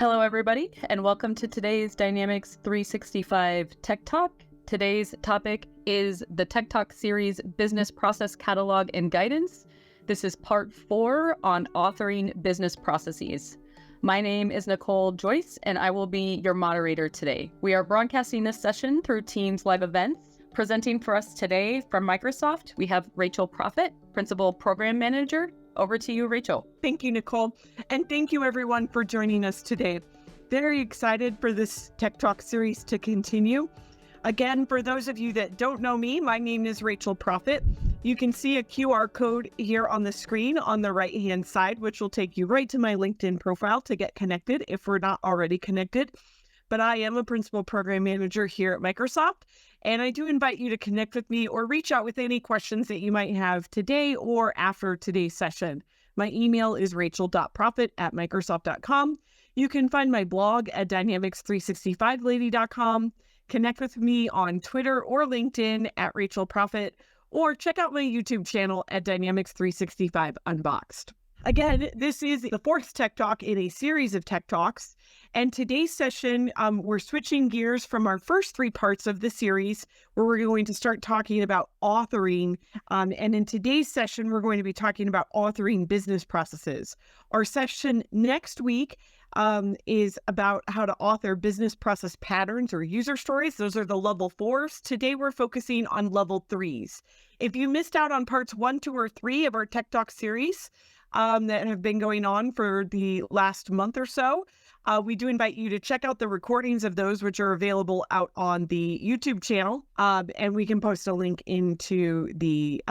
Hello, everybody, and welcome to today's Dynamics 365 Tech Talk. Today's topic is the Tech Talk series Business Process Catalog and Guidance. This is part 4 on authoring business processes. My name is Nicole Joyce, and I will be your moderator today. We are broadcasting this session through Teams live events. Presenting for us today from Microsoft, we have Rachel Profitt, Principal Program Manager. Over to you, Rachel. Thank you, Nicole. And thank you, everyone, for joining us today. Very excited for this Tech Talk series to continue. Again, for those of you that don't know me, my name is Rachel Profitt. You can see a QR code here on the screen on the right-hand side, which will take you right to my LinkedIn profile to get connected if we're not already connected. But I am a Principal Program Manager here at Microsoft, and I do invite you to connect with me or reach out with any questions that you might have today or after today's session. My email is rachel.profitt@microsoft.com. You can find my blog at dynamics365lady.com. Connect with me on Twitter or LinkedIn at Rachel Profitt, or check out my YouTube channel at Dynamics 365 Unboxed. Again, this is the fourth Tech Talk in a series of Tech Talks. And today's session, we're switching gears from our first 3 parts of the series, where we're going to start talking about authoring. And in today's session, we're going to be talking about authoring business processes. Our session next week is about how to author business process patterns or user stories. Those are the level 4s. Today, we're focusing on level 3s. If you missed out on parts 1, 2, or 3 of our Tech Talk series, that have been going on for the last month or so, we do invite you to check out the recordings of those, which are available out on the YouTube channel, and we can post a link into the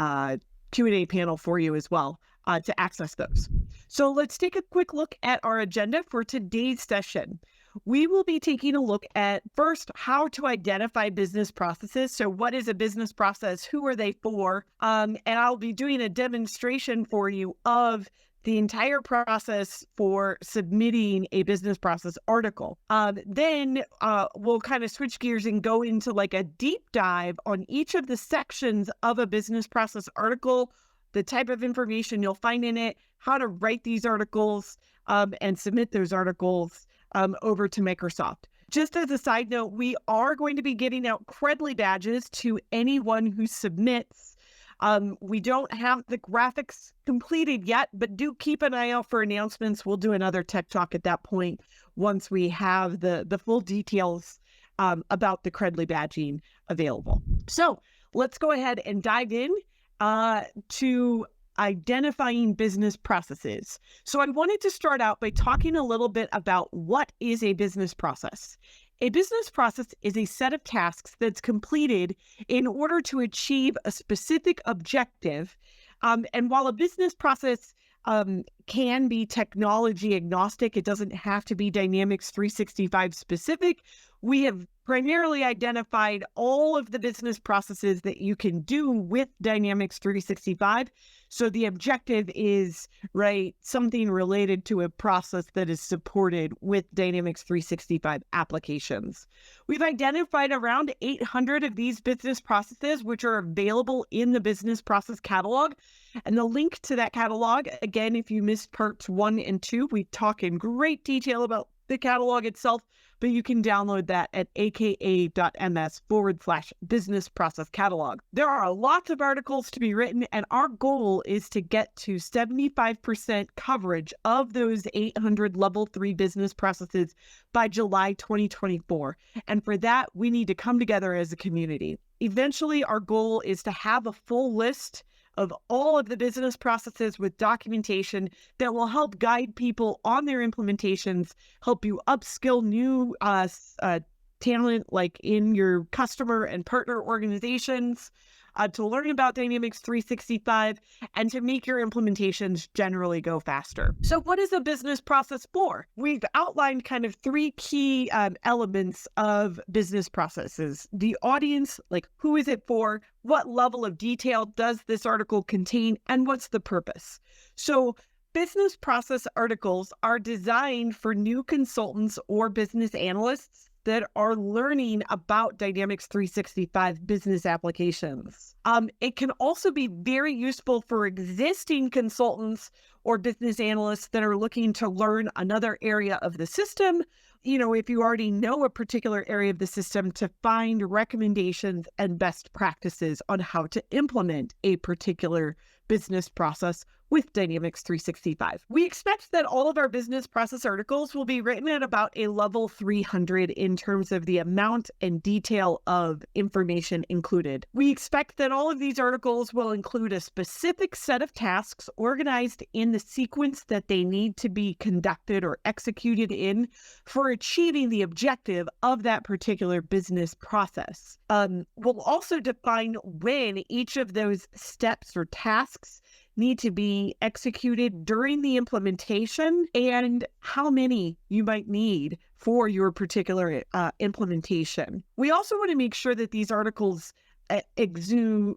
Q&A panel for you as well to access those. So let's take a quick look at our agenda for today's session. We will be taking a look at, first, how to identify business processes. So what is a business process? Who are they for? And I'll be doing a demonstration for you of the entire process for submitting a business process article. Then we'll kind of switch gears and go into like a deep dive on each of the sections of a business process article, the type of information you'll find in it, how to write these articles, and submit those articles over to Microsoft. Just as a side note, we are going to be giving out Credly badges to anyone who submits. We don't have the graphics completed yet, but do keep an eye out for announcements. We'll do another Tech Talk at that point once we have the full details about the Credly badging available. So let's go ahead and dive in to identifying business processes. So I wanted to start out by talking a little bit about what is a business process. A business process is a set of tasks that's completed in order to achieve a specific objective. And while a business process can be technology agnostic, it doesn't have to be Dynamics 365 specific. We have primarily identified all of the business processes that you can do with Dynamics 365. So the objective is, right, something related to a process that is supported with Dynamics 365 applications. We've identified around 800 of these business processes, which are available in the business process catalog. And the link to that catalog, again, if you missed parts 1 and 2, we talk in great detail about the catalog itself, but you can download that at aka.ms/business process catalog. There are lots of articles to be written, and our goal is to get to 75% coverage of those 800 level 3 business processes by July 2024. And for that, we need to come together as a community. Eventually, our goal is to have a full list of all of the business processes with documentation that will help guide people on their implementations, help you upskill new talent like in your customer and partner organizations, to learn about Dynamics 365, and to make your implementations generally go faster. So what is a business process for? We've outlined kind of 3 key elements of business processes. The audience, like who is it for? What level of detail does this article contain? And what's the purpose? So business process articles are designed for new consultants or business analysts that are learning about Dynamics 365 business applications. It can also be very useful for existing consultants or business analysts that are looking to learn another area of the system. If you already know a particular area of the system, to find recommendations and best practices on how to implement a particular business process with Dynamics 365. We expect that all of our business process articles will be written at about a level 300 in terms of the amount and detail of information included. We expect that all of these articles will include a specific set of tasks organized in the sequence that they need to be conducted or executed in for achieving the objective of that particular business process. We'll also define when each of those steps or tasks need to be executed during the implementation and how many you might need for your particular implementation. We also want to make sure that these articles exude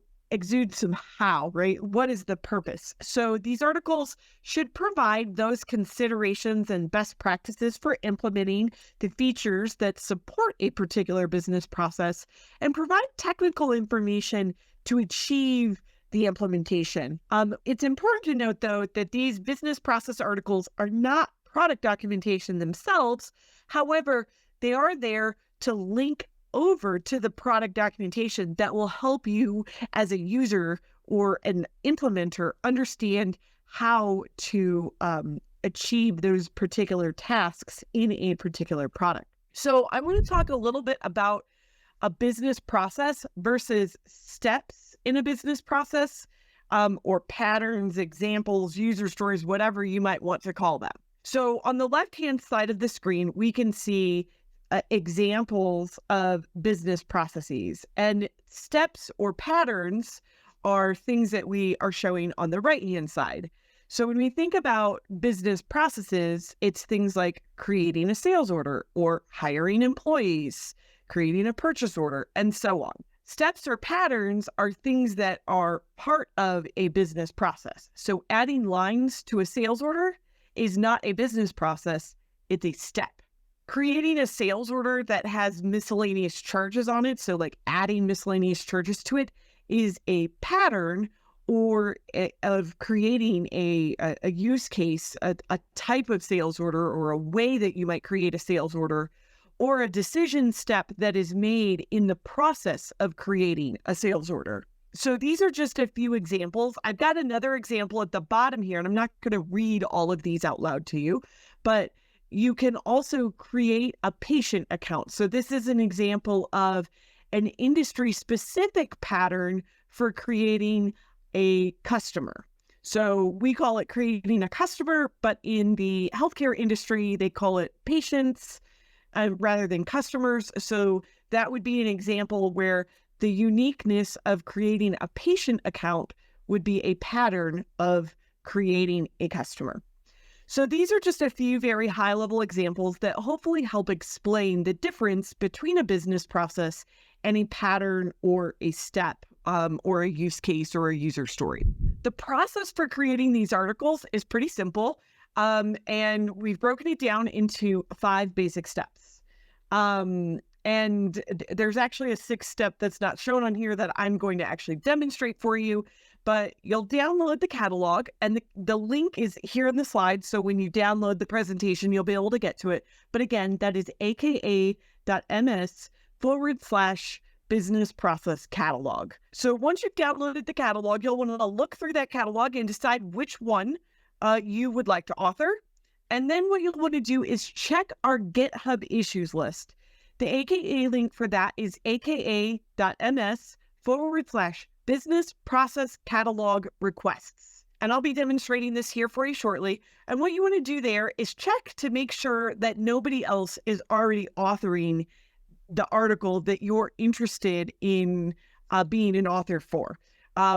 some how, right? What is the purpose? So these articles should provide those considerations and best practices for implementing the features that support a particular business process and provide technical information to achieve the implementation. It's important to note, though, that these business process articles are not product documentation themselves. However, they are there to link over to the product documentation that will help you as a user or an implementer understand how to achieve those particular tasks in a particular product. So I want to talk a little bit about a business process versus steps in a business process, or patterns, examples, user stories, whatever you might want to call them. So on the left-hand side of the screen, we can see examples of business processes, and steps or patterns are things that we are showing on the right-hand side. So when we think about business processes, it's things like creating a sales order or hiring employees, creating a purchase order, and so on. Steps or patterns are things that are part of a business process. So adding lines to a sales order is not a business process, it's a step. Creating a sales order that has miscellaneous charges on it, so like adding miscellaneous charges to it, is a pattern of creating a use case, a type of sales order, or a way that you might create a sales order, or a decision step that is made in the process of creating a sales order. So these are just a few examples. I've got another example at the bottom here, and I'm not going to read all of these out loud to you, but you can also create a patient account. So this is an example of an industry-specific pattern for creating a customer. So we call it creating a customer, but in the healthcare industry, they call it patients rather than customers. So that would be an example where the uniqueness of creating a patient account would be a pattern of creating a customer. So these are just a few very high-level examples that hopefully help explain the difference between a business process and a pattern or a step, or a use case or a user story. The process for creating these articles is pretty simple. And we've broken it down into 5 basic steps. And there's actually a 6th step that's not shown on here that I'm going to actually demonstrate for you, but you'll download the catalog, and the link is here in the slide. So when you download the presentation, you'll be able to get to it. But again, that is aka.ms/business process catalog. So once you've downloaded the catalog, you'll want to look through that catalog and decide which one you would like to author. And then what you'll want to do is check our GitHub issues list. The AKA link for that is aka.ms/business process catalog requests. And I'll be demonstrating this here for you shortly. And what you want to do there is check to make sure that nobody else is already authoring the article that you're interested in being an author for.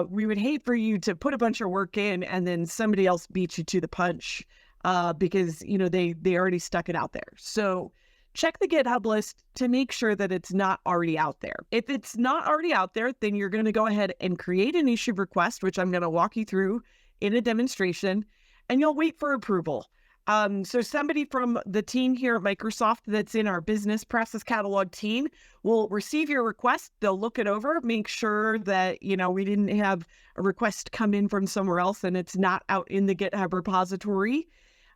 We would hate for you to put a bunch of work in and then somebody else beat you to the punch because they already stuck it out there. So check the GitHub list to make sure that it's not already out there. If it's not already out there, then you're going to go ahead and create an issue request, which I'm going to walk you through in a demonstration, and you'll wait for approval. So somebody from the team here at Microsoft that's in our business process catalog team will receive your request. They'll look it over, make sure that, we didn't have a request come in from somewhere else and it's not out in the GitHub repository.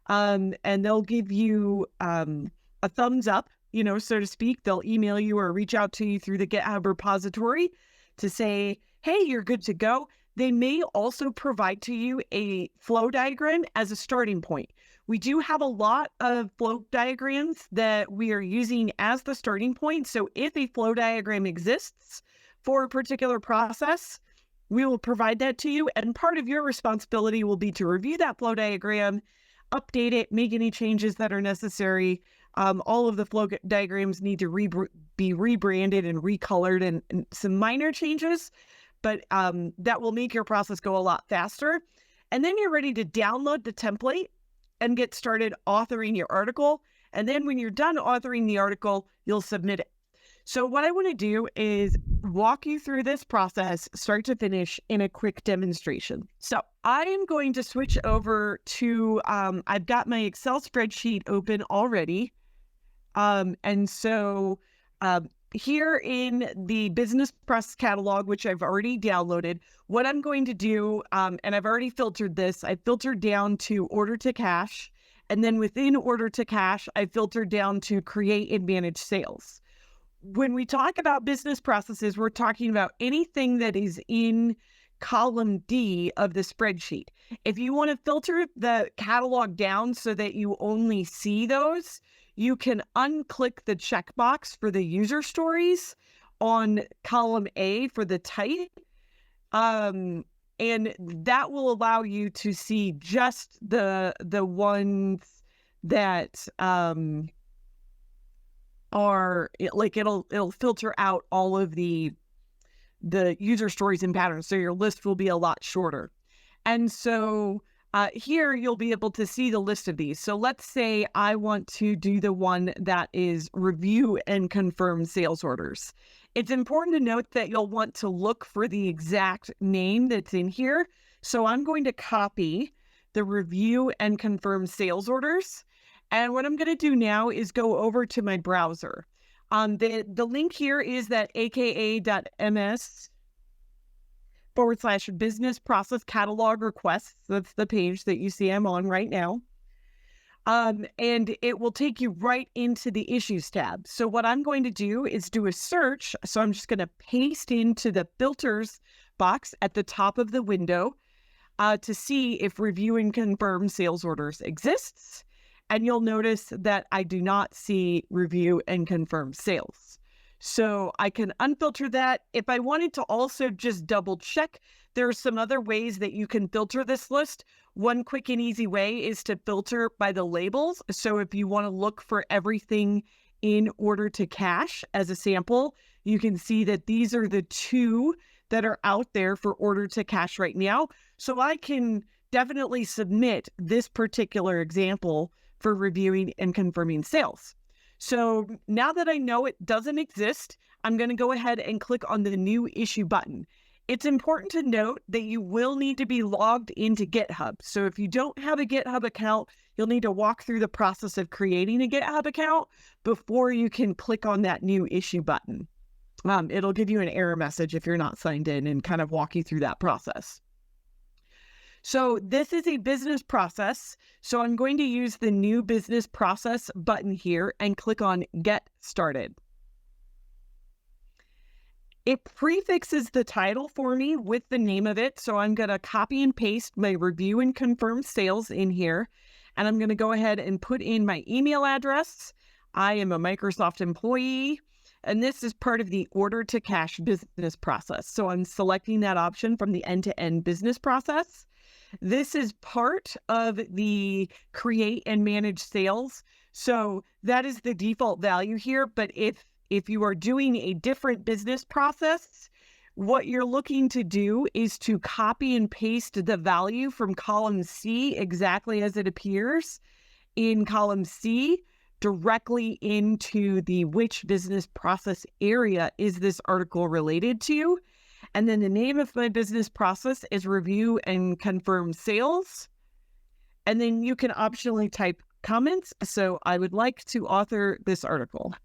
And they'll give you a thumbs up, so to speak. They'll email you or reach out to you through the GitHub repository to say, hey, you're good to go. They may also provide to you a flow diagram as a starting point. We do have a lot of flow diagrams that we are using as the starting point. So if a flow diagram exists for a particular process, we will provide that to you. And part of your responsibility will be to review that flow diagram, update it, make any changes that are necessary. All of the flow diagrams need to be rebranded and recolored and some minor changes, but that will make your process go a lot faster. And then you're ready to download the template and get started authoring your article. And then when you're done authoring the article, you'll submit it. So what I want to do is walk you through this process, start to finish, in a quick demonstration. So I am going to switch over to, I've got my Excel spreadsheet open already. And so here in the business process catalog, which I've already downloaded, what I'm going to do, and I've already filtered this, I filtered down to order to cash. And then within order to cash, I filtered down to create and manage sales. When we talk about business processes, we're talking about anything that is in column D of the spreadsheet. If you want to filter the catalog down so that you only see those, you can unclick the checkbox for the user stories on column A for the type. And that will allow you to see just the ones that are like, it'll filter out all of the user stories and patterns. So your list will be a lot shorter. And so here you'll be able to see the list of these. So let's say I want to do the one that is review and confirm sales orders. It's important to note that you'll want to look for the exact name that's in here. So I'm going to copy the review and confirm sales orders. And what I'm going to do now is go over to my browser. The link here is that aka.ms/business process catalog requests. That's the page that you see I'm on right now. And it will take you right into the issues tab. So what I'm going to do is do a search. So I'm just going to paste into the filters box at the top of the window to see if review and confirm sales orders exists. And you'll notice that I do not see review and confirm sales. So I can unfilter that. If I wanted to also just double check, there are some other ways that you can filter this list. One quick and easy way is to filter by the labels. So if you want to look for everything in order to cash as a sample, you can see that these are the two that are out there for order to cash right now. So I can definitely submit this particular example for reviewing and confirming sales. So now that I know it doesn't exist, I'm going to go ahead and click on the new issue button. It's important to note that you will need to be logged into GitHub. So if you don't have a GitHub account, you'll need to walk through the process of creating a GitHub account before you can click on that new issue button. It'll give you an error message if you're not signed in and kind of walk you through that process. So this is a business process. So I'm going to use the new business process button here and click on Get Started. It prefixes the title for me with the name of it. So I'm going to copy and paste my review and confirm sales in here. And I'm going to go ahead and put in my email address. I am a Microsoft employee. And this is part of the order to cash business process. So I'm selecting that option from the end-to-end business process. This is part of the create and manage sales. So that is the default value here. But if you are doing a different business process, what you're looking to do is to copy and paste the value from column C exactly as it appears in column C directly into the which business process area is this article related to. And then the name of my business process is review and confirm sales. And then you can optionally type comments. So I would like to author this article.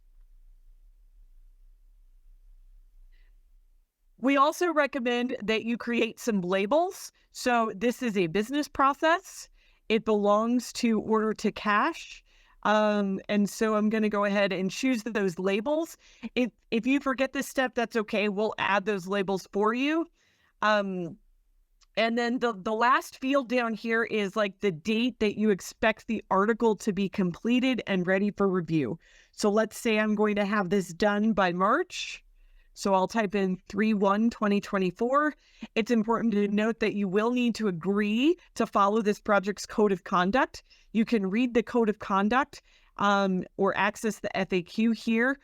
We also recommend that you create some labels. So this is a business process. It belongs to order to cash. And so I'm going to go ahead and choose those labels. If you forget this step, that's okay. We'll add those labels for you. And then the last field down here is like the date that you expect the article to be completed and ready for review. So let's say I'm going to have this done by March. So I'll type in 3/1/2024. It's important to note that you will need to agree to follow this project's code of conduct. You can read the code of conduct or access the FAQ here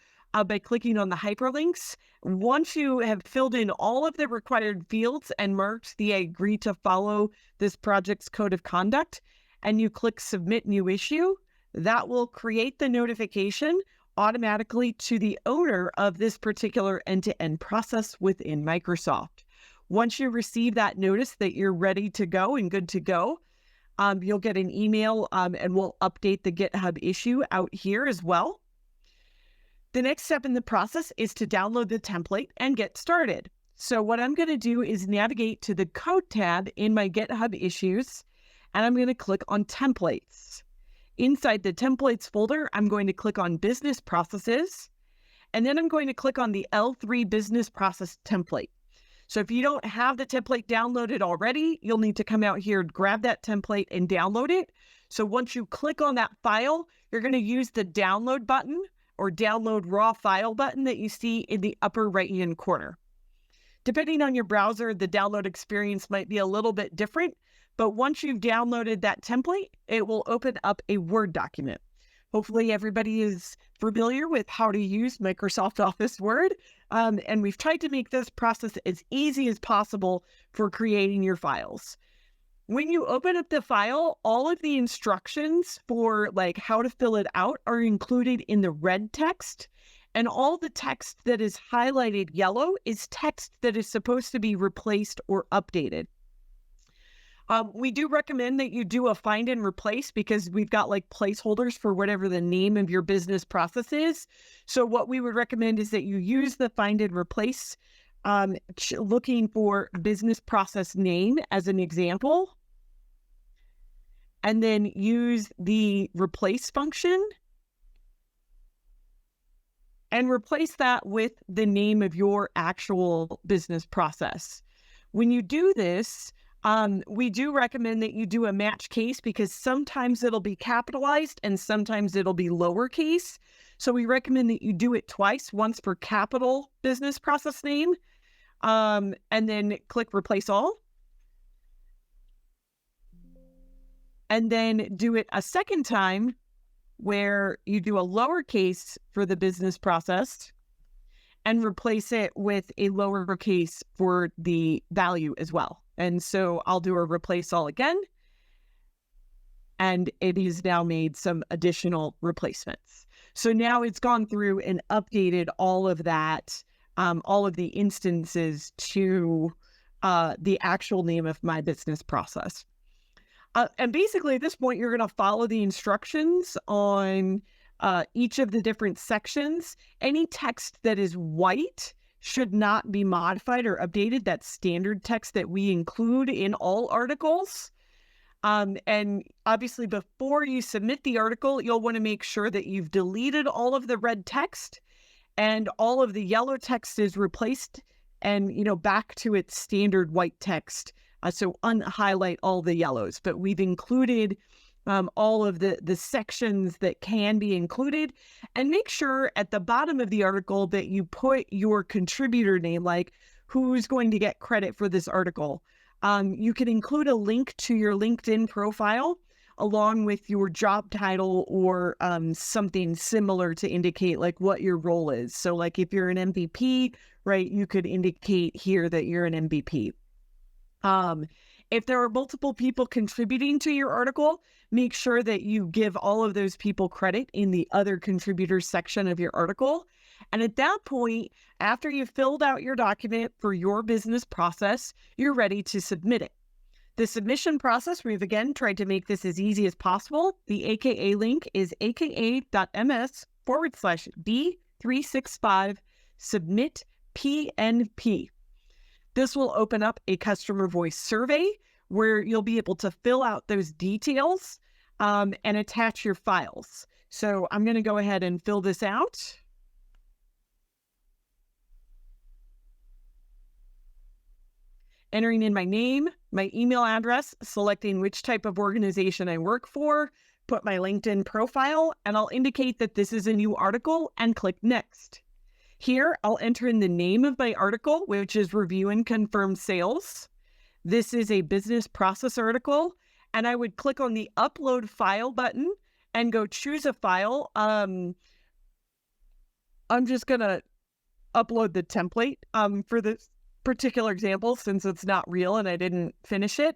by clicking on the hyperlinks. Once you have filled in all of the required fields and marked the I agree to follow this project's code of conduct, and you click Submit New Issue, that will create the notification automatically to the owner of this particular end-to-end process within Microsoft. Once you receive that notice that you're ready to go and good to go, you'll get an email and we'll update the GitHub issue out here as well. The next step in the process is to download the template and get started. So what I'm going to do is navigate to the Code tab in my GitHub issues, and I'm going to click on Templates. Inside the Templates folder, I'm going to click on Business Processes, and then I'm going to click on the L3 Business Process Template. So if you don't have the template downloaded already, you'll need to come out here, grab that template and download it. So once you click on that file, you're going to use the download button or download raw file button that you see in the upper right-hand corner. Depending on your browser, the download experience might be a little bit different, but once you've downloaded that template, it will open up a Word document. Hopefully everybody is familiar with how to use Microsoft Office Word, and we've tried to make this process as easy as possible for creating your files. When you open up the file, all of the instructions for like how to fill it out are included in the red text, and all the text that is highlighted yellow is text that is supposed to be replaced or updated. We do recommend that you do a find and replace because we've got like placeholders for whatever the name of your business process is. So what we would recommend is that you use the find and replace, looking for business process name as an example, and then use the replace function and replace that with the name of your actual business process. When you do this, we do recommend that you do a match case because sometimes it'll be capitalized and sometimes it'll be lowercase. So we recommend that you do it twice, once for capital business process name, and then click replace all. And then do it a second time where you do a lowercase for the business process and replace it with a lowercase for the value as well. And so I'll do a replace all again. And it has now made some additional replacements. So now it's gone through and updated all of that, all of the instances to the actual name of my business process. And basically at this point, you're going to follow the instructions on each of the different sections. Any text that is white should not be modified or updated. That's standard text that we include in all articles. And obviously before you submit the article, you'll want to make sure that you've deleted all of the red text and all of the yellow text is replaced and, back to its standard white text. So unhighlight all the yellows, but we've included all of the sections that can be included, and make sure at the bottom of the article that you put your contributor name, like who's going to get credit for this article. You can include a link to your LinkedIn profile along with your job title or something similar to indicate like what your role is. So like if you're an MVP, right, you could indicate here that you're an MVP. If there are multiple people contributing to your article, make sure that you give all of those people credit in the other contributors section of your article. And at that point, after you've filled out your document for your business process, you're ready to submit it. The submission process, we've again tried to make this as easy as possible. The AKA link is aka.ms/D365 submit PNP. This will open up a customer voice survey where you'll be able to fill out those details and attach your files. So I'm going to go ahead and fill this out. Entering in my name, my email address, selecting which type of organization I work for, put my LinkedIn profile, and I'll indicate that this is a new article and click Next. Here, I'll enter in the name of my article, which is Review and Confirm Sales. This is a business process article, and I would click on the Upload File button and go choose a file. I'm just going to upload the template for this particular example since it's not real and I didn't finish it.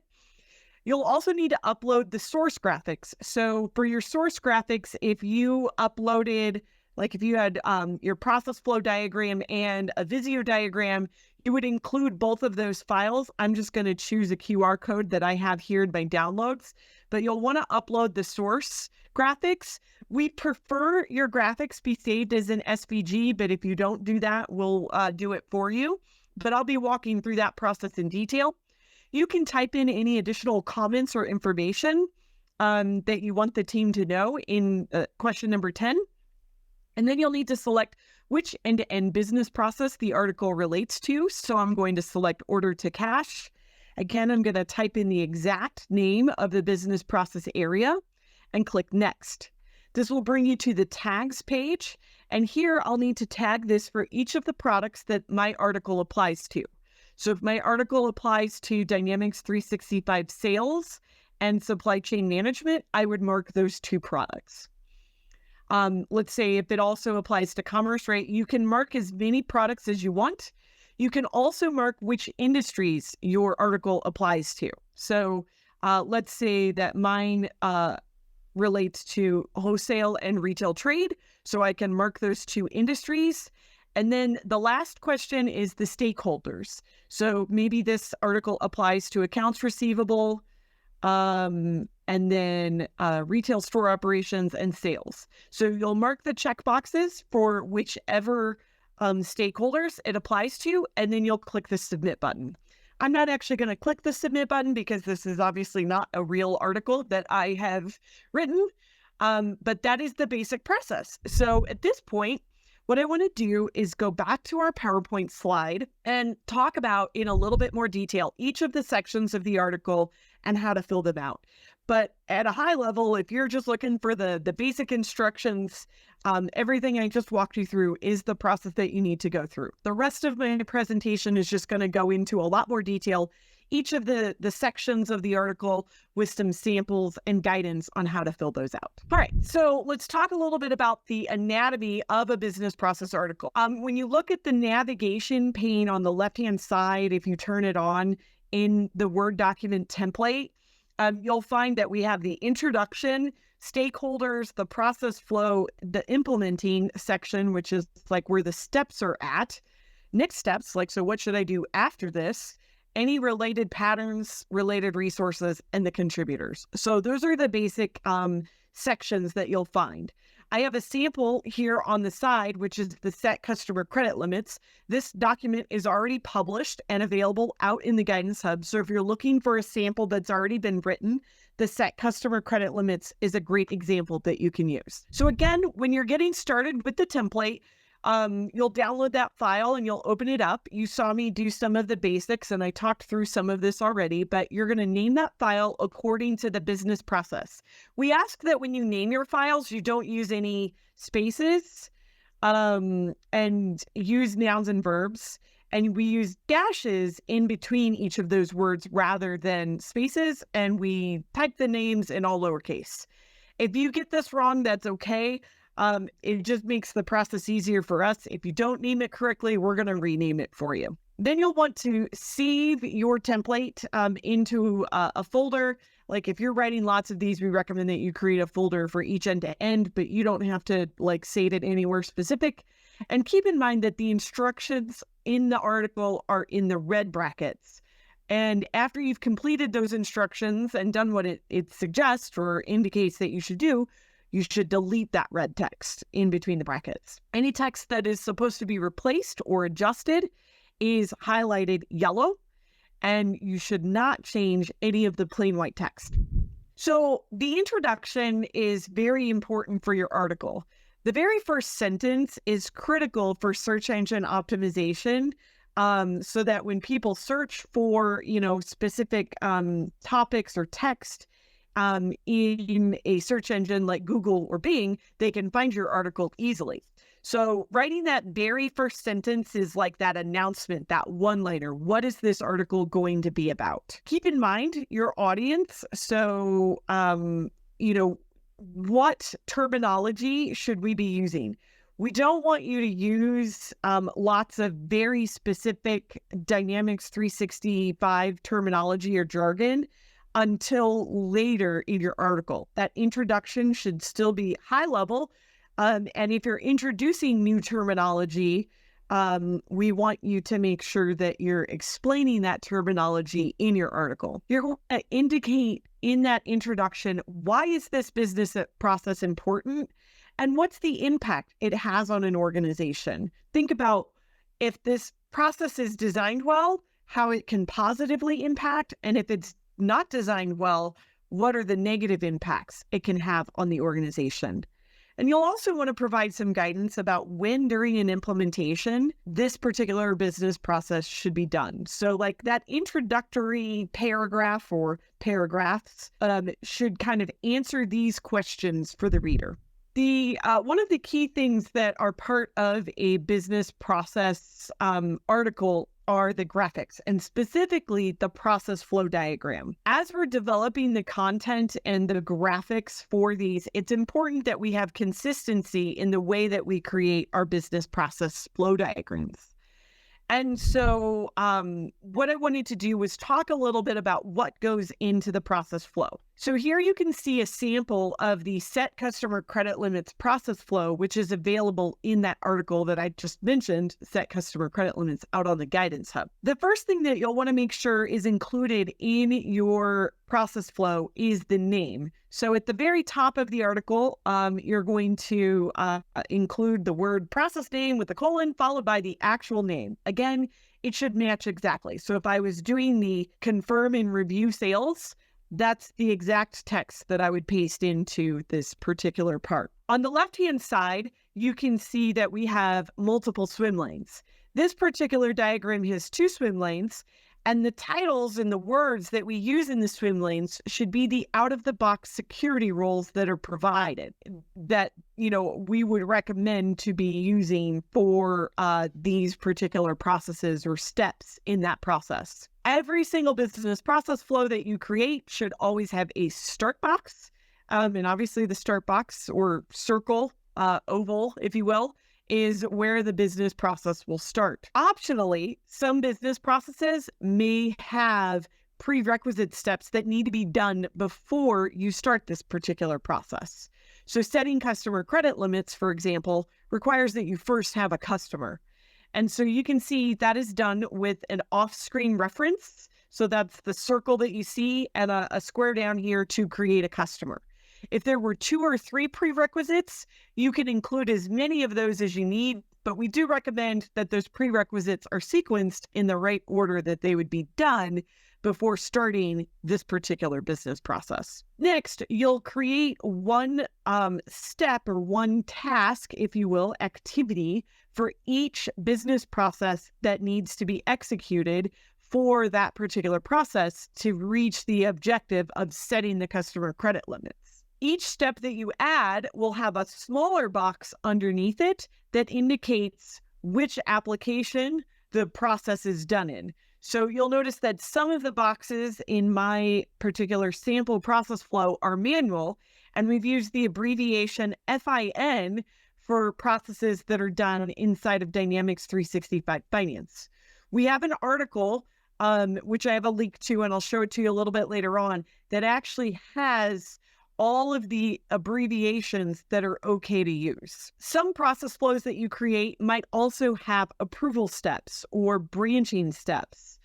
You'll also need to upload the source graphics. So for your source graphics, if you uploaded, like if you had your process flow diagram and a Visio diagram, you would include both of those files. I'm just going to choose a QR code that I have here in my downloads, but you'll want to upload the source graphics. We prefer your graphics be saved as an SVG, but if you don't do that, we'll do it for you. But I'll be walking through that process in detail. You can type in any additional comments or information that you want the team to know in question number 10. And then you'll need to select which end-to-end business process the article relates to. So I'm going to select order to cash. Again, I'm going to type in the exact name of the business process area and click Next. This will bring you to the tags page. And here I'll need to tag this for each of the products that my article applies to. So if my article applies to Dynamics 365 sales and supply chain management, I would mark those two products. Let's say if it also applies to commerce, right? You can mark as many products as you want. You can also mark which industries your article applies to. So let's say that mine relates to wholesale and retail trade. So I can mark those two industries. And then the last question is the stakeholders. So maybe this article applies to accounts receivable, and then retail store operations and sales. So you'll mark the checkboxes for whichever stakeholders it applies to, and then you'll click the submit button. I'm not actually going to click the submit button because this is obviously not a real article that I have written, but that is the basic process. So at this point, what I want to do is go back to our PowerPoint slide and talk about in a little bit more detail each of the sections of the article and how to fill them out. But at a high level, if you're just looking for the basic instructions, everything I just walked you through is the process that you need to go through. The rest of my presentation is just going to go into a lot more detail, each of the sections of the article with some samples and guidance on how to fill those out. All right, so let's talk a little bit about the anatomy of a business process article. When you look at the navigation pane on the left-hand side, if you turn it on in the Word document template, you'll find that we have the introduction, stakeholders, the process flow, the implementing section, which is like where the steps are at, next steps, like, so what should I do after this, any related patterns, related resources, and the contributors. So those are the basic sections that you'll find. I have a sample here on the side, which is the set customer credit limits. This document is already published and available out in the Guidance Hub. So if you're looking for a sample that's already been written, the set customer credit limits is a great example that you can use. So again, when you're getting started with the template, you'll download that file and you'll open it up. You saw me do some of the basics and I talked through some of this already, but you're going to name that file according to the business process. We ask that when you name your files, you don't use any spaces and use nouns and verbs. And we use dashes in between each of those words rather than spaces. And we type the names in all lowercase. If you get this wrong, that's okay. It just makes the process easier for us. If you don't name it correctly, we're going to rename it for you. Then you'll want to save your template into a folder. Like if you're writing lots of these, we recommend that you create a folder for each end to end, but you don't have to like save it anywhere specific. And keep in mind that the instructions in the article are in the red brackets. And after you've completed those instructions and done what it suggests or indicates that you should do, you should delete that red text in between the brackets. Any text that is supposed to be replaced or adjusted is highlighted yellow, and you should not change any of the plain white text. So the introduction is very important for your article. The very first sentence is critical for search engine optimization, so that when people search for, specific topics or text in a search engine like Google or Bing, they can find your article easily. So writing that very first sentence is like that announcement, that one-liner. What is this article going to be about? Keep in mind your audience. So, what terminology should we be using? We don't want you to use lots of very specific Dynamics 365 terminology or jargon until later in your article. That introduction should still be high level. And if you're introducing new terminology, we want you to make sure that you're explaining that terminology in your article. You're going to indicate in that introduction, why is this business process important? And what's the impact it has on an organization? Think about if this process is designed well, how it can positively impact, and if it's not designed well, what are the negative impacts it can have on the organization? And you'll also want to provide some guidance about when during an implementation this particular business process should be done. So like that introductory paragraph or paragraphs should kind of answer these questions for the reader. One of the key things that are part of a business process article are the graphics, and specifically the process flow diagram. As we're developing the content and the graphics for these, it's important that we have consistency in the way that we create our business process flow diagrams. And so what I wanted to do was talk a little bit about what goes into the process flow. So here you can see a sample of the set customer credit limits process flow, which is available in that article that I just mentioned, set customer credit limits, out on the Guidance Hub. The first thing that you'll want to make sure is included in your process flow is the name. So at the very top of the article, you're going to include the word process name with a colon followed by the actual name. Again, it should match exactly. So if I was doing the confirm and review sales, that's the exact text that I would paste into this particular part. On the left-hand side, you can see that we have multiple swim lanes. This particular diagram has 2 swim lanes, and the titles and the words that we use in the swim lanes should be the out-of-the-box security roles that are provided that, we would recommend to be using for these particular processes or steps in that process. Every single business process flow that you create should always have a start box. And obviously the start box or circle, oval, if you will, is where the business process will start. Optionally, some business processes may have prerequisite steps that need to be done before you start this particular process. So setting customer credit limits, for example, requires that you first have a customer. And so you can see that is done with an off-screen reference. So that's the circle that you see and a square down here to create a customer. If there were 2 or 3 prerequisites, you can include as many of those as you need, but we do recommend that those prerequisites are sequenced in the right order that they would be done before starting this particular business process. Next, you'll create one step or one task, if you will, activity for each business process that needs to be executed for that particular process to reach the objective of setting the customer credit limits. Each step that you add will have a smaller box underneath it that indicates which application the process is done in. So you'll notice that some of the boxes in my particular sample process flow are manual, and we've used the abbreviation FIN for processes that are done inside of Dynamics 365 Finance. We have an article, which I have a link to, and I'll show it to you a little bit later on, that actually has all of the abbreviations that are okay to use. Some process flows that you create might also have approval steps or branching steps.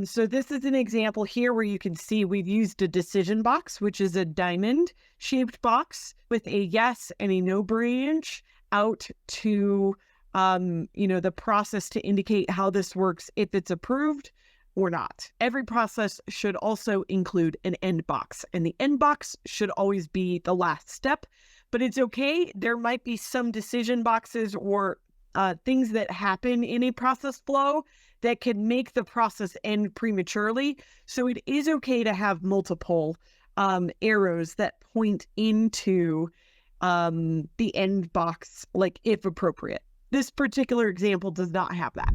So this is an example here where you can see we've used a decision box, which is a diamond-shaped box with a yes and a no branch out to, the process to indicate how this works, if it's approved or not. Every process should also include an end box, and the end box should always be the last step, but it's okay. There might be some decision boxes or things that happen in a process flow that can make the process end prematurely. So it is okay to have multiple arrows that point into the end box, like if appropriate. This particular example does not have that.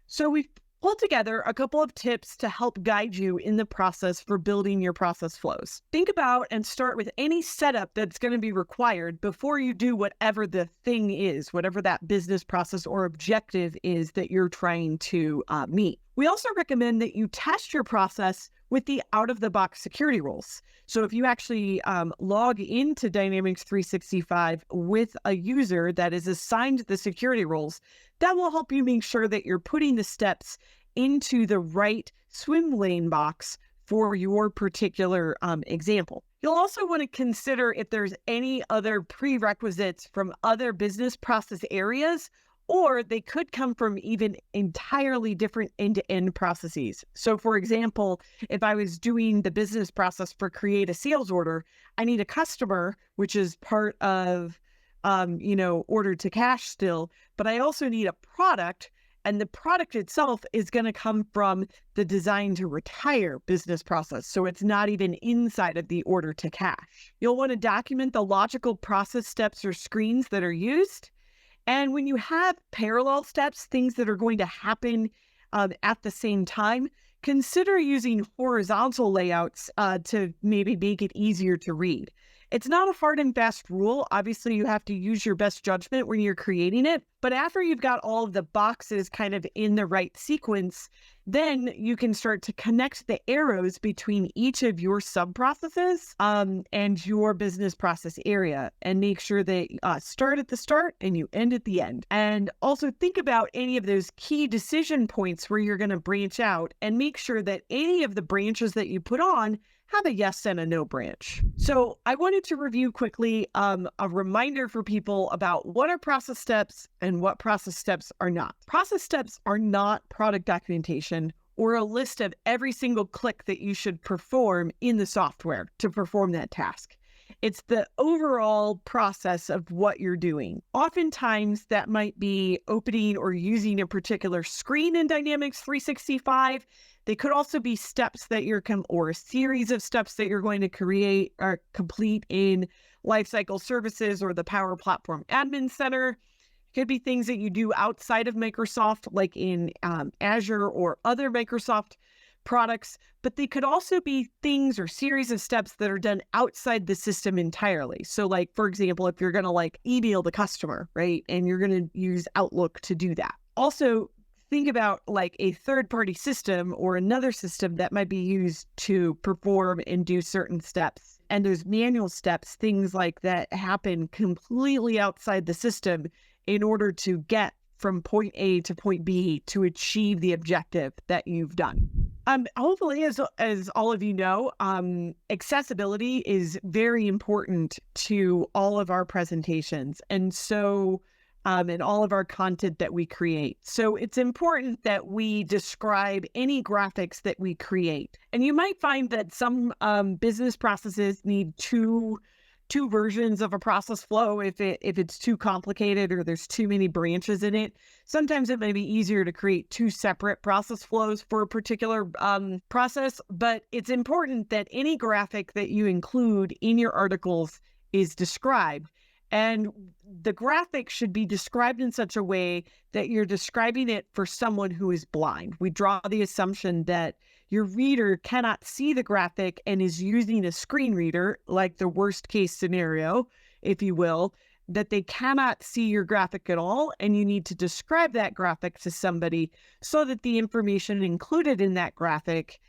So we've pulled together a couple of tips to help guide you in the process for building your process flows. Think about and start with any setup that's going to be required before you do whatever the thing is, whatever that business process or objective is that you're trying to meet. We also recommend that you test your process with the out-of-the-box security rules. So if you actually log into Dynamics 365 with a user that is assigned the security rules, that will help you make sure that you're putting the steps into the right swim lane box for your particular example. You'll also want to consider if there's any other prerequisites from other business process areas, or they could come from even entirely different end-to-end processes. So for example, if I was doing the business process for create a sales order, I need a customer, which is part of order to cash still, but I also need a product, and the product itself is going to come from the design to retire business process. So it's not even inside of the order to cash. You'll want to document the logical process steps or screens that are used. And when you have parallel steps, things that are going to happen at the same time, consider using horizontal layouts to maybe make it easier to read. It's not a hard and fast rule. Obviously, you have to use your best judgment when you're creating it. But after you've got all of the boxes kind of in the right sequence, then you can start to connect the arrows between each of your sub-processes and your business process area, and make sure they start at the start and you end at the end. And also think about any of those key decision points where you're going to branch out, and make sure that any of the branches that you put on have a yes and a no branch. So I wanted to review quickly a reminder for people about what are process steps and what process steps are not. Process steps are not product documentation or a list of every single click that you should perform in the software to perform that task. It's the overall process of what you're doing. Oftentimes that might be opening or using a particular screen in Dynamics 365. They could also be steps that or a series of steps that you're going to create or complete in Lifecycle Services or the Power Platform Admin Center. It could be things that you do outside of Microsoft, like in Azure or other Microsoft products, but they could also be things or series of steps that are done outside the system entirely. So like, for example, if you're going to email the customer, right? And you're going to use Outlook to do that. Also, think about a third-party system or another system that might be used to perform and do certain steps. And those manual steps, things like that, happen completely outside the system in order to get from point A to point B to achieve the objective that you've done. Hopefully, as all of you know, accessibility is very important to all of our presentations. And so and all of our content that we create. So it's important that we describe any graphics that we create. And you might find that some business processes need two versions of a process flow if it's too complicated or there's too many branches in it. Sometimes it may be easier to create two separate process flows for a particular process, but it's important that any graphic that you include in your articles is described. And the graphic should be described in such a way that you're describing it for someone who is blind. We draw the assumption that your reader cannot see the graphic and is using a screen reader, like the worst case scenario, if you will, that they cannot see your graphic at all. And you need to describe that graphic to somebody so that the information included in that graphic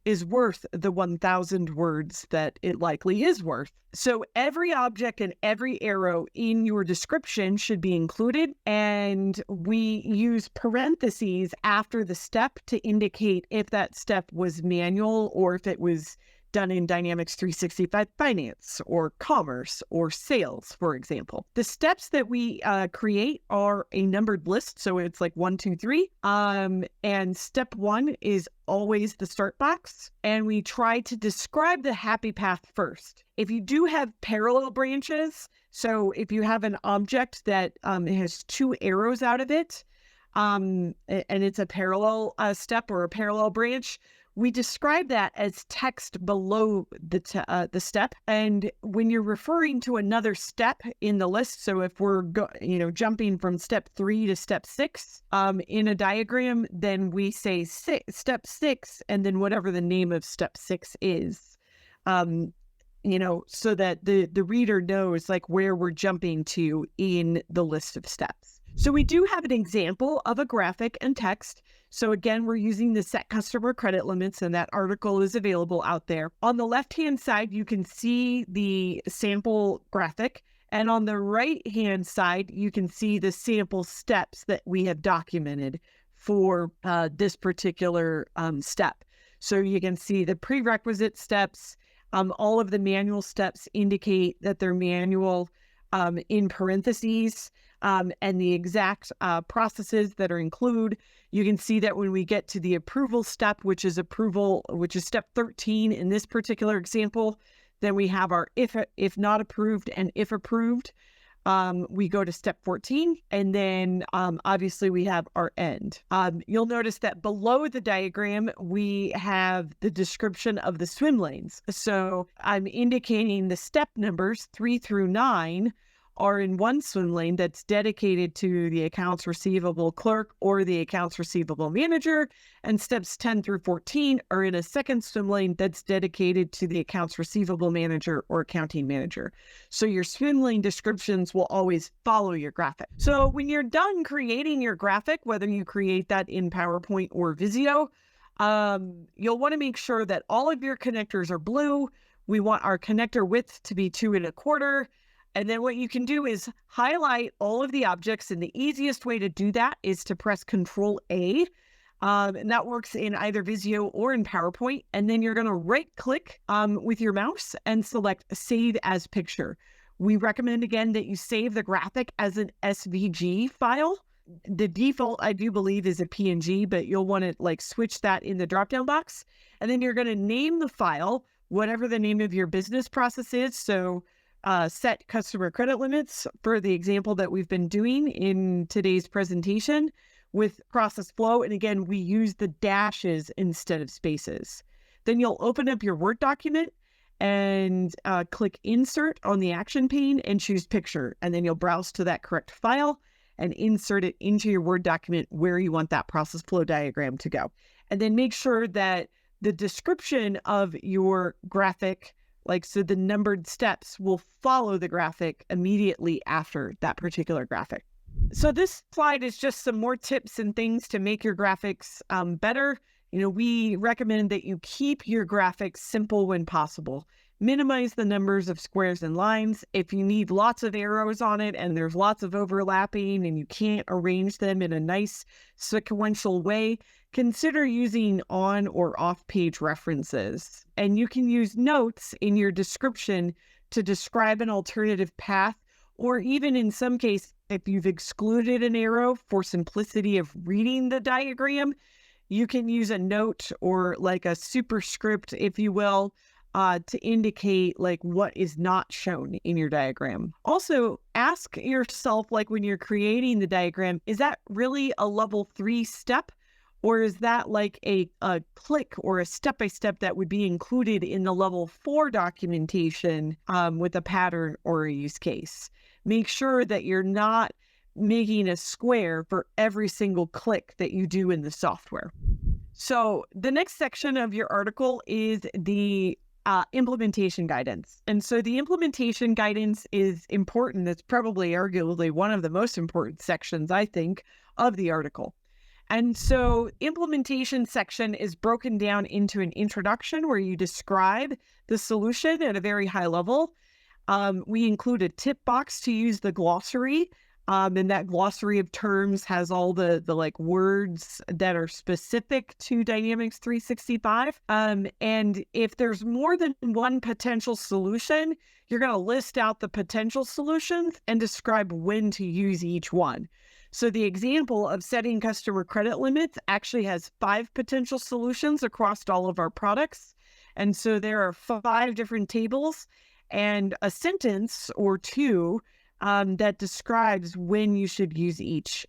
is worth the 1,000 words that it likely is worth. So every object and every arrow in your description should be included, and we use parentheses after the step to indicate if that step was manual or if it was done in Dynamics 365 Finance or Commerce or Sales, for example. The steps that we create are a numbered list, so it's like 1, 2, 3. And step 1 is always the start box, and we try to describe the happy path first. If you do have parallel branches, so if you have an object that has 2 arrows out of it, and it's a parallel step or a parallel branch, we describe that as text below the step. And when you're referring to another step in the list, so if we're jumping from step 3 to step 6 in a diagram, then we say step 6 and then whatever the name of step 6 is, so that the reader knows like where we're jumping to in the list of steps. So we do have an example of a graphic and text. So again, we're using the set customer credit limits, and that article is available out there. On the left-hand side, you can see the sample graphic. And on the right-hand side, you can see the sample steps that we have documented for this particular step. So you can see the prerequisite steps. All of the manual steps indicate that they're manual in parentheses. And the exact processes that are included. You can see that when we get to the approval step, which is step 13 in this particular example, then we have our if not approved and if approved. We go to step 14, and then obviously we have our end. You'll notice that below the diagram, we have the description of the swim lanes. So I'm indicating the step numbers 3 through 9 are in one swim lane that's dedicated to the accounts receivable clerk or the accounts receivable manager, and steps 10 through 14 are in a second swim lane that's dedicated to the accounts receivable manager or accounting manager. So your swim lane descriptions will always follow your graphic. So when you're done creating your graphic, whether you create that in PowerPoint or Visio, you'll want to make sure that all of your connectors are blue. We want our connector width to be 2 1/4. And then what you can do is highlight all of the objects. And the easiest way to do that is to press Control A. And that works in either Visio or in PowerPoint. And then you're going to right click with your mouse and select Save as Picture. We recommend again that you save the graphic as an SVG file. The default, I do believe, is a PNG, but you'll want to like switch that in the drop-down box. And then you're going to name the file, whatever the name of your business process is. So set customer credit limits for the example that we've been doing in today's presentation with process flow. And again, we use the dashes instead of spaces. Then you'll open up your Word document and click Insert on the action pane and choose Picture. And then you'll browse to that correct file and insert it into your Word document where you want that process flow diagram to go. And then make sure that the description of your graphic, so the numbered steps, will follow the graphic immediately after that particular graphic. So this slide is just some more tips and things to make your graphics better. We recommend that you keep your graphics simple when possible. Minimize the numbers of squares and lines. If you need lots of arrows on it and there's lots of overlapping and you can't arrange them in a nice sequential way, consider using on or off page references. And you can use notes in your description to describe an alternative path, or even in some cases, if you've excluded an arrow for simplicity of reading the diagram, you can use a note or like a superscript, if you will, to indicate what is not shown in your diagram. Also, ask yourself, when you're creating the diagram, is that really a level 3 step? Or is that a click or a step-by-step that would be included in the level 4 documentation with a pattern or a use case? Make sure that you're not making a square for every single click that you do in the software. So the next section of your article is the implementation guidance. And so the implementation guidance is important. It's probably arguably one of the most important sections, I think, of the article. And so implementation section is broken down into an introduction where you describe the solution at a very high level. We include a tip box to use the glossary. And that glossary of terms has all the like words that are specific to Dynamics 365. And if there's more than one potential solution, you're going to list out the potential solutions and describe when to use each one. So the example of setting customer credit limits actually has 5 potential solutions across all of our products. And so there are 5 different tables and a sentence or 2 that describes when you should use each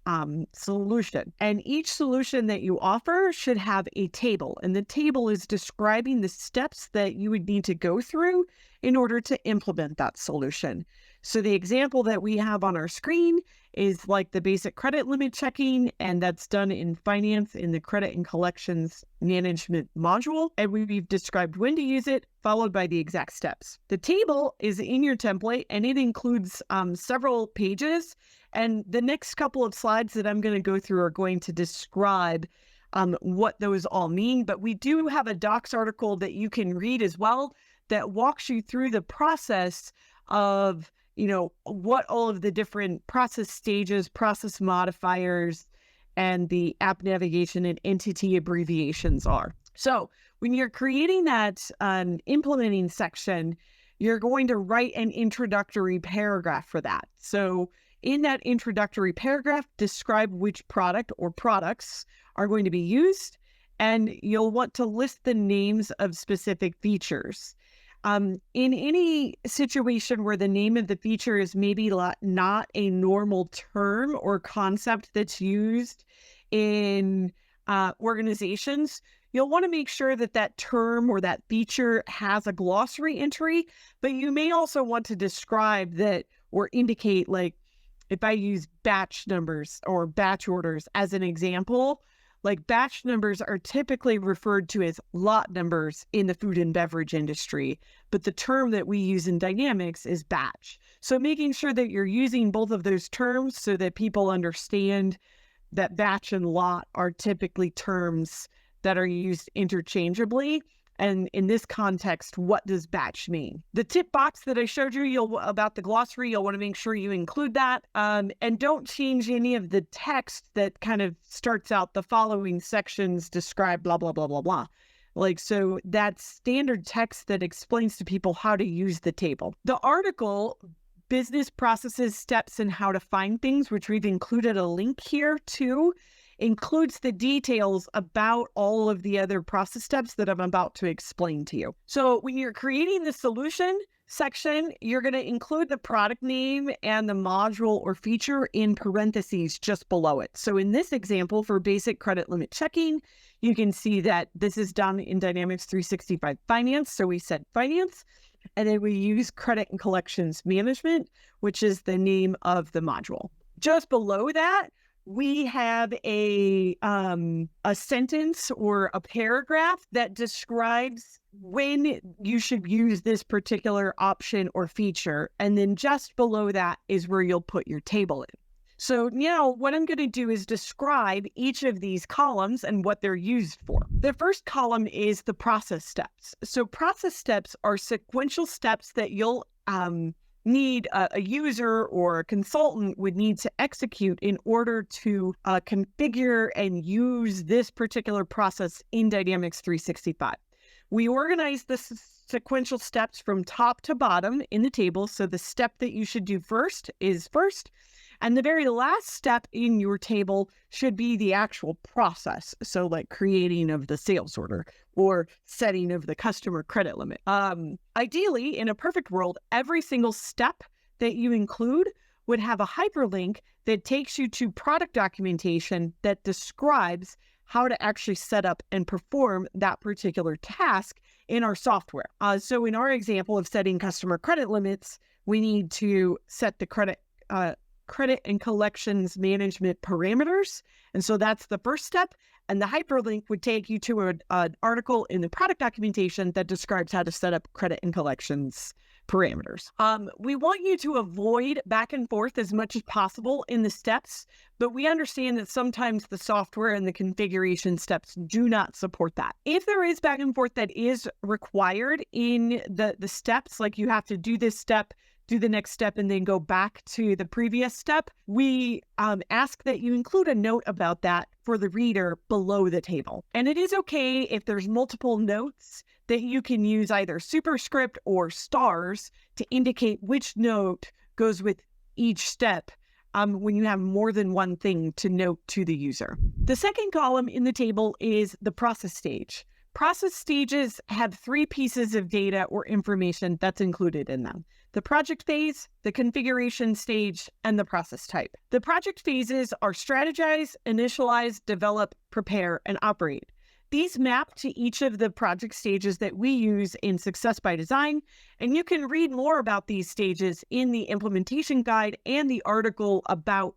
solution. And each solution that you offer should have a table. And the table is describing the steps that you would need to go through in order to implement that solution. So the example that we have on our screen is like the basic credit limit checking, and that's done in finance in the credit and collections management module. And we've described when to use it, followed by the exact steps. The table is in your template, and it includes several pages. And the next couple of slides that I'm going to go through are going to describe what those all mean. But we do have a docs article that you can read as well that walks you through the process of what all of the different process stages, process modifiers, and the app navigation and entity abbreviations are. So when you're creating that implementing section, you're going to write an introductory paragraph for that. So in that introductory paragraph, describe which product or products are going to be used, and you'll want to list the names of specific features. In any situation where the name of the feature is maybe not a normal term or concept that's used in organizations, you'll want to make sure that that term or that feature has a glossary entry, but you may also want to describe that or indicate, like, if I use batch numbers or batch orders as an example, like batch numbers are typically referred to as lot numbers in the food and beverage industry, but the term that we use in Dynamics is batch. So making sure that you're using both of those terms so that people understand that batch and lot are typically terms that are used interchangeably. And in this context, what does batch mean? The tip box that I showed you about the glossary, you'll want to make sure you include that. And don't change any of the text that kind of starts out the following sections describe blah, blah, blah, blah, blah. Like, so that's standard text that explains to people how to use the table. The article, Business Processes, Steps, and How to Find Things, which we've included a link here to, includes the details about all of the other process steps that I'm about to explain to you. So when you're creating the solution section, you're going to include the product name and the module or feature in parentheses just below it. So in this example, for basic credit limit checking, you can see that this is done in Dynamics 365 Finance. So we said finance, and then we use credit and collections management, which is the name of the module. Just below that, we have a sentence or a paragraph that describes when you should use this particular option or feature. And then just below that is where you'll put your table in. So now what I'm going to do is describe each of these columns and what they're used for. The first column is the process steps. So process steps are sequential steps that you'll need a user or a consultant would need to execute in order to configure and use this particular process in Dynamics 365. We organize the sequential steps from top to bottom in the table. So the step that you should do first is first. And the very last step in your table should be the actual process. So like creating of the sales order or setting of the customer credit limit. Ideally, in a perfect world, every single step that you include would have a hyperlink that takes you to product documentation that describes how to actually set up and perform that particular task in our software. So in our example of setting customer credit limits, we need to set the credit credit and collections management parameters. And so that's the first step. And the hyperlink would take you to an article in the product documentation that describes how to set up credit and collections parameters. We want you to avoid back and forth as much as possible in the steps, but we understand that sometimes the software and the configuration steps do not support that. If there is back and forth that is required in the steps, like you have to do this step, do the next step, and then go back to the previous step, we ask that you include a note about that for the reader below the table. And it is okay if there's multiple notes that you can use either superscript or stars to indicate which note goes with each step when you have more than one thing to note to the user. The second column in the table is the process stage. Process stages have 3 pieces of data or information that's included in them: the project phase, the configuration stage, and the process type. The project phases are strategize, initialize, develop, prepare, and operate. These map to each of the project stages that we use in Success by Design, and you can read more about these stages in the implementation guide and the article about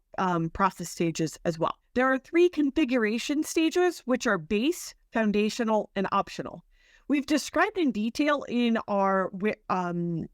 process stages as well. There are 3 configuration stages, which are base, foundational, and optional. We've described in detail in our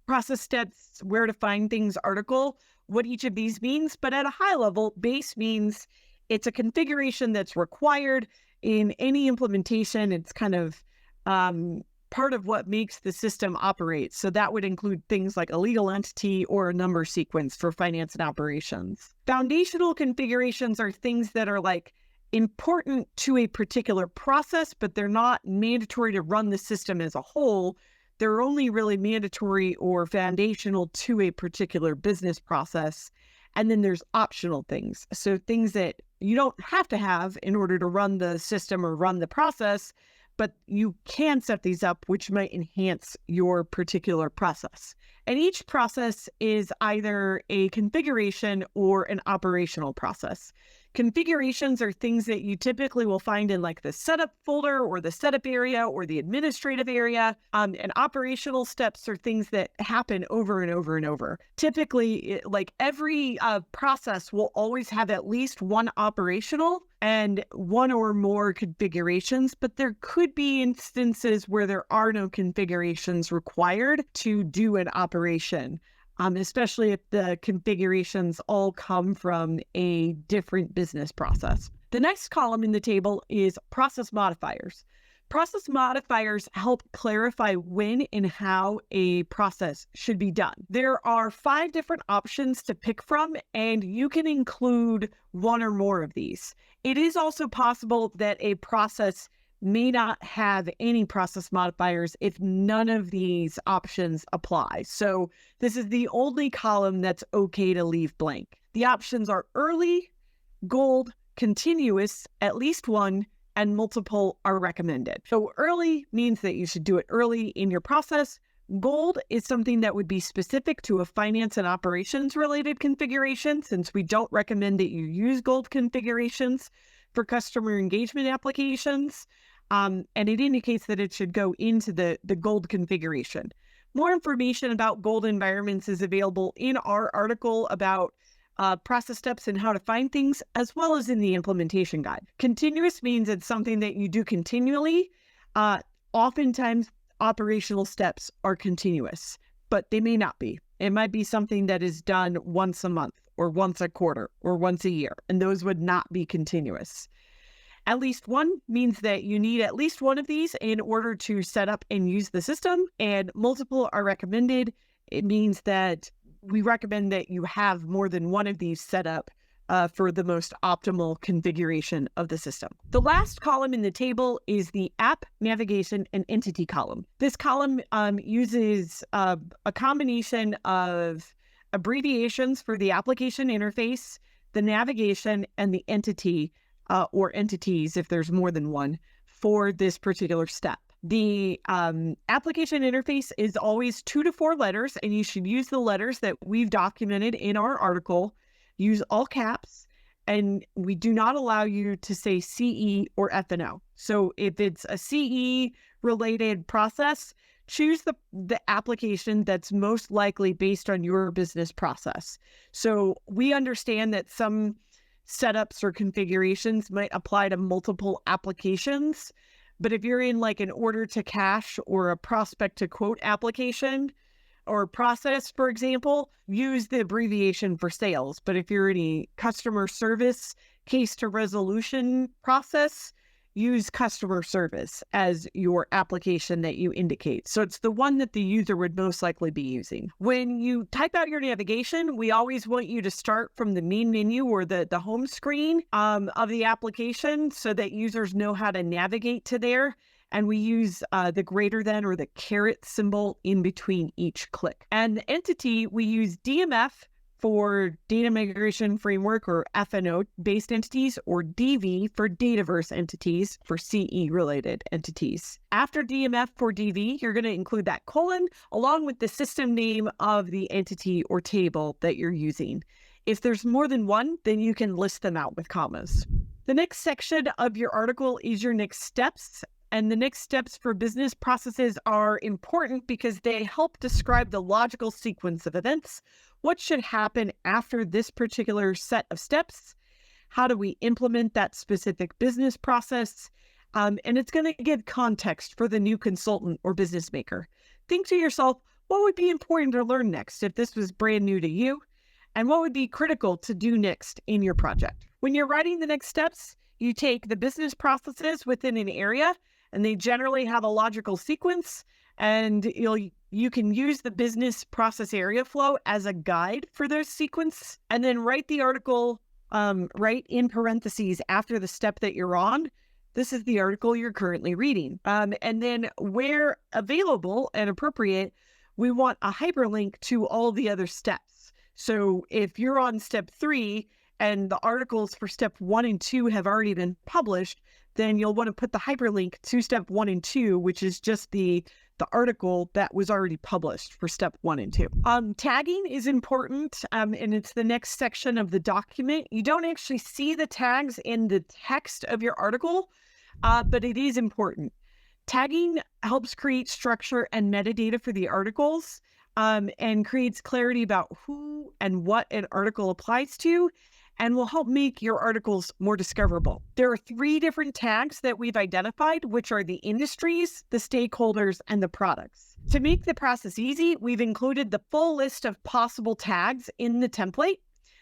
process steps, where to find things article, what each of these means, but at a high level, base means it's a configuration that's required in any implementation. It's kind of part of what makes the system operate. So that would include things like a legal entity or a number sequence for finance and operations. Foundational configurations are things that are like important to a particular process, but they're not mandatory to run the system as a whole. They're only really mandatory or foundational to a particular business process. And then there's optional things. So things that you don't have to have in order to run the system or run the process, but you can set these up, which might enhance your particular process. And each process is either a configuration or an operational process. Configurations are things that you typically will find in like the setup folder or the setup area or the administrative area. And operational steps are things that happen over and over and over. Typically, like every process will always have at least one operational and one or more configurations, but there could be instances where there are no configurations required to do an operation. Especially if the configurations all come from a different business process. The next column in the table is process modifiers. Process modifiers help clarify when and how a process should be done. There are 5 different options to pick from, and you can include one or more of these. It is also possible that a process may not have any process modifiers if none of these options apply. So this is the only column that's okay to leave blank. The options are early, gold, continuous, at least one, and multiple are recommended. So early means that you should do it early in your process. Gold is something that would be specific to a finance and operations related configuration, since we don't recommend that you use gold configurations for customer engagement applications. And it indicates that it should go into the gold configuration. More information about gold environments is available in our article about process steps and how to find things, as well as in the implementation guide. Continuous means it's something that you do continually. Oftentimes, operational steps are continuous, but they may not be. It might be something that is done once a month or once a quarter or once a year, and those would not be continuous. At least one means that you need at least one of these in order to set up and use the system, and multiple are recommended. It means that we recommend that you have more than one of these set up for the most optimal configuration of the system. The last column in the table is the app, navigation, and entity column. This column uses a combination of abbreviations for the application interface, the navigation, and the entity or entities, if there's more than one, for this particular step. The application interface is always 2 to 4 letters, and you should use the letters that we've documented in our article. Use all caps, and we do not allow you to say CE or F&O. So if it's a CE related process, choose the application that's most likely based on your business process. So we understand that some setups or configurations might apply to multiple applications. But if you're in like an order to cash or a prospect to quote application or process, for example, use the abbreviation for sales. But if you're in a customer service case to resolution process, use customer service as your application that you indicate. So it's the one that the user would most likely be using. When you type out your navigation, we always want you to start from the main menu or the home screen of the application so that users know how to navigate to there. And we use the greater than or the caret symbol in between each click. And the entity, we use DMF for Data Migration Framework or FNO based entities, or DV for Dataverse entities for CE related entities. After DMF for DV, you're going to include that colon along with the system name of the entity or table that you're using. If there's more than one, then you can list them out with commas. The next section of your article is your next steps. And the next steps for business processes are important because they help describe the logical sequence of events. What should happen after this particular set of steps? How do we implement that specific business process? And it's going to give context for the new consultant or business maker. Think to yourself, what would be important to learn next if this was brand new to you? And what would be critical to do next in your project? When you're writing the next steps, you take the business processes within an area, and they generally have a logical sequence, and you can use the business process area flow as a guide for those sequence, and then write the article right in parentheses after the step that you're on. This is the article you're currently reading. And then where available and appropriate, we want a hyperlink to all the other steps. So if you're on step 3 and the articles for step 1 and 2 have already been published, then you'll want to put the hyperlink to step 1 and 2, which is just the article that was already published for step 1 and 2. Tagging is important, and it's the next section of the document. You don't actually see the tags in the text of your article, but it is important. Tagging helps create structure and metadata for the articles, and creates clarity about who and what an article applies to, and will help make your articles more discoverable. There are 3 different tags that we've identified, which are the industries, the stakeholders, and the products. To make the process easy, we've included the full list of possible tags in the template.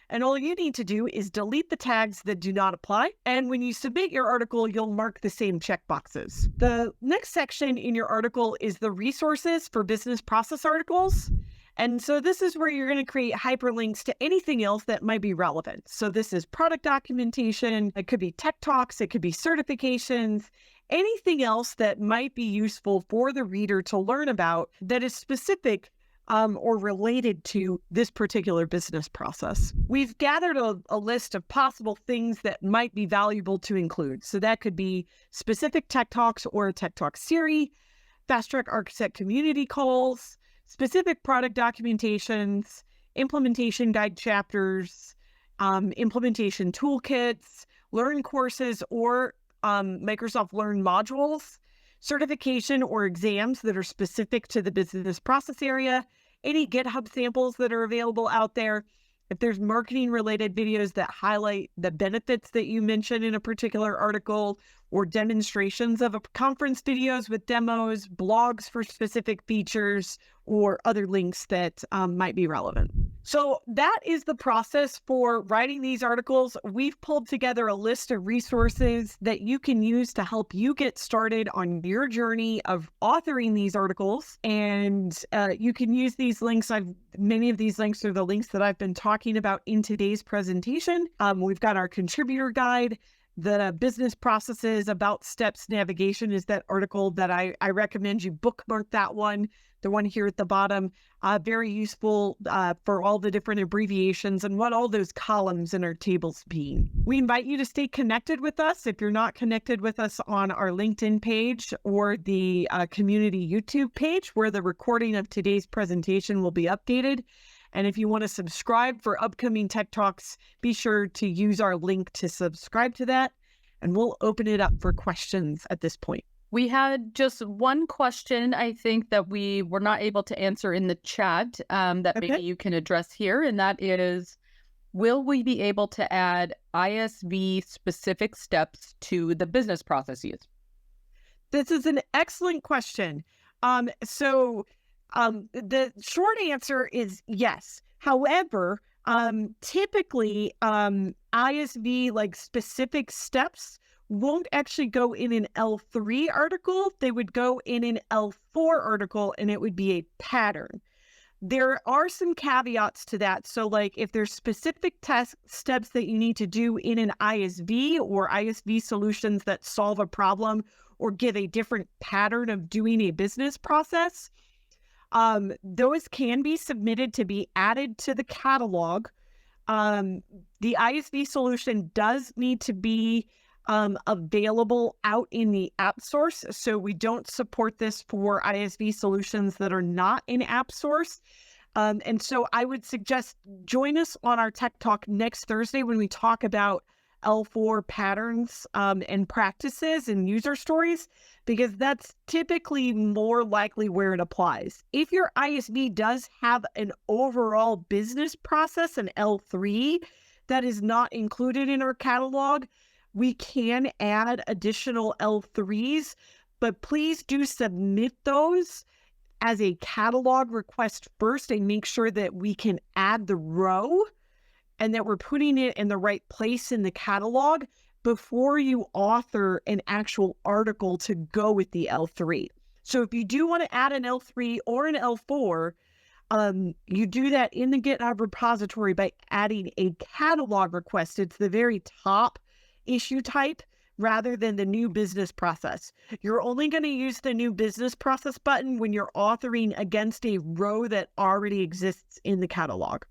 And all you need to do is delete the tags that do not apply. And when you submit your article, you'll mark the same checkboxes. The next section in your article is the resources for business process articles. And so this is where you're going to create hyperlinks to anything else that might be relevant. So this is product documentation, it could be tech talks, it could be certifications, anything else that might be useful for the reader to learn about that is specific or related to this particular business process. We've gathered a list of possible things that might be valuable to include. So that could be specific tech talks or a tech talk series, fast track architect community calls, specific product documentations, implementation guide chapters, implementation toolkits, learn courses or Microsoft Learn modules, certification or exams that are specific to the business process area, any GitHub samples that are available out there. If there's marketing related videos that highlight the benefits that you mention in a particular article, or demonstrations of conference videos with demos, blogs for specific features, or other links that might be relevant. So that is the process for writing these articles. We've pulled together a list of resources that you can use to help you get started on your journey of authoring these articles. And you can use these links. Many of these links are the links that I've been talking about in today's presentation. We've got our contributor guide. The business processes about steps navigation is that article that I recommend you bookmark that one, the one here at the bottom. Very useful for all the different abbreviations and what all those columns in our tables mean. We invite you to stay connected with us. If you're not connected with us on our LinkedIn page or the community YouTube page, where the recording of today's presentation will be updated. And if you want to subscribe for upcoming Tech Talks, be sure to use our link to subscribe to that. And we'll open it up for questions at this point. We had just one question, I think, that we were not able to answer in the chat that maybe you can address here, and that is, will we be able to add ISV-specific steps to the business processes? This is an excellent question. The short answer is yes. However, typically, ISV like specific steps won't actually go in an L3 article. They would go in an L4 article, and it would be a pattern. There are some caveats to that. So like if there's specific steps that you need to do in an ISV or ISV solutions that solve a problem or give a different pattern of doing a business process, those can be submitted to be added to the catalog. The ISV solution does need to be available out in the app source. So we don't support this for ISV solutions that are not in app source. And so I would suggest join us on our Tech Talk next Thursday when we talk about L4 patterns and practices and user stories, because that's typically more likely where it applies. If your ISV does have an overall business process, an L3, that is not included in our catalog, we can add additional L3s, but please do submit those as a catalog request first and make sure that we can add the row and that we're putting it in the right place in the catalog before you author an actual article to go with the L3. So if you do want to add an L3 or an L4, you do that in the GitHub repository by adding a catalog request. It's the very top issue type rather than the new business process. You're only going to use the new business process button when you're authoring against a row that already exists in the catalog.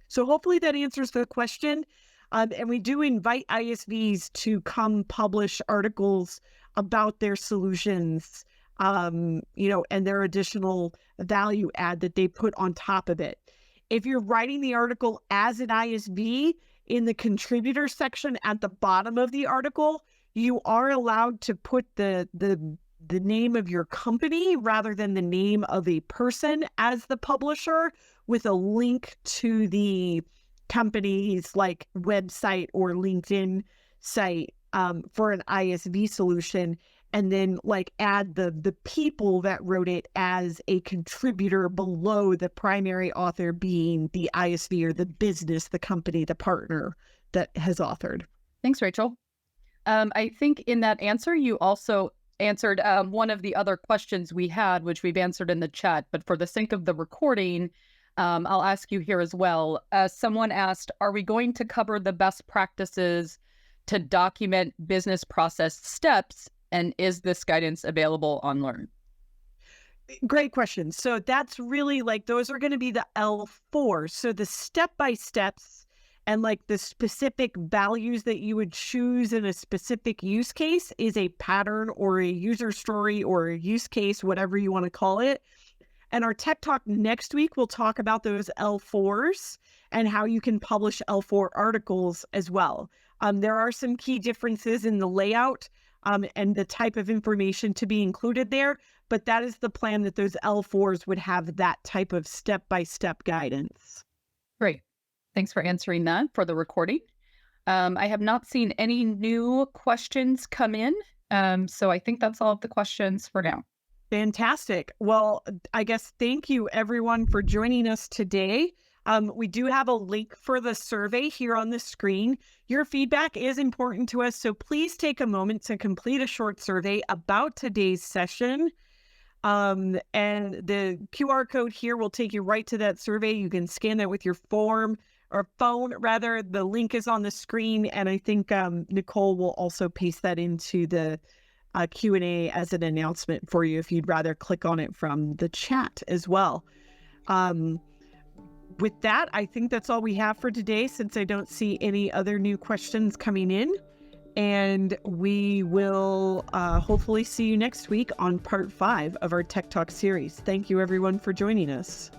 So hopefully that answers the question. And we do invite ISVs to come publish articles about their solutions, and their additional value add that they put on top of it. If you're writing the article as an ISV, in the contributor section at the bottom of the article, you are allowed to put the name of your company rather than the name of a person as the publisher, with a link to the company's like website or LinkedIn site for an ISV solution, and then like add the people that wrote it as a contributor below the primary author being the ISV or the business, the company, the partner that has authored. Thanks, Rachel. I think in that answer, you also answered one of the other questions we had, which we've answered in the chat, but for the sake of the recording, I'll ask you here as well. Someone asked, are we going to cover the best practices to document business process steps? And is this guidance available on Learn? Great question. So that's really like, those are going to be the L4. So the step-by-steps and like the specific values that you would choose in a specific use case is a pattern or a user story or a use case, whatever you want to call it. And our Tech Talk next week, we'll talk about those L4s and how you can publish L4 articles as well. There are some key differences in the layout and the type of information to be included there, but that is the plan, that those L4s would have that type of step-by-step guidance. Great. Thanks for answering that for the recording. I have not seen any new questions come in, so I think that's all of the questions for now. Fantastic. Well, I guess thank you everyone for joining us today. We do have a link for the survey here on the screen. Your feedback is important to us, so please take a moment to complete a short survey about today's session. And the QR code here will take you right to that survey. You can scan that with your phone. The link is on the screen, and I think Nicole will also paste that into the Q&A as an announcement for you if you'd rather click on it from the chat as well. With that, I think that's all we have for today, since I don't see any other new questions coming in. And we will hopefully see you next week on part 5 of our Tech Talk series. Thank you everyone for joining us.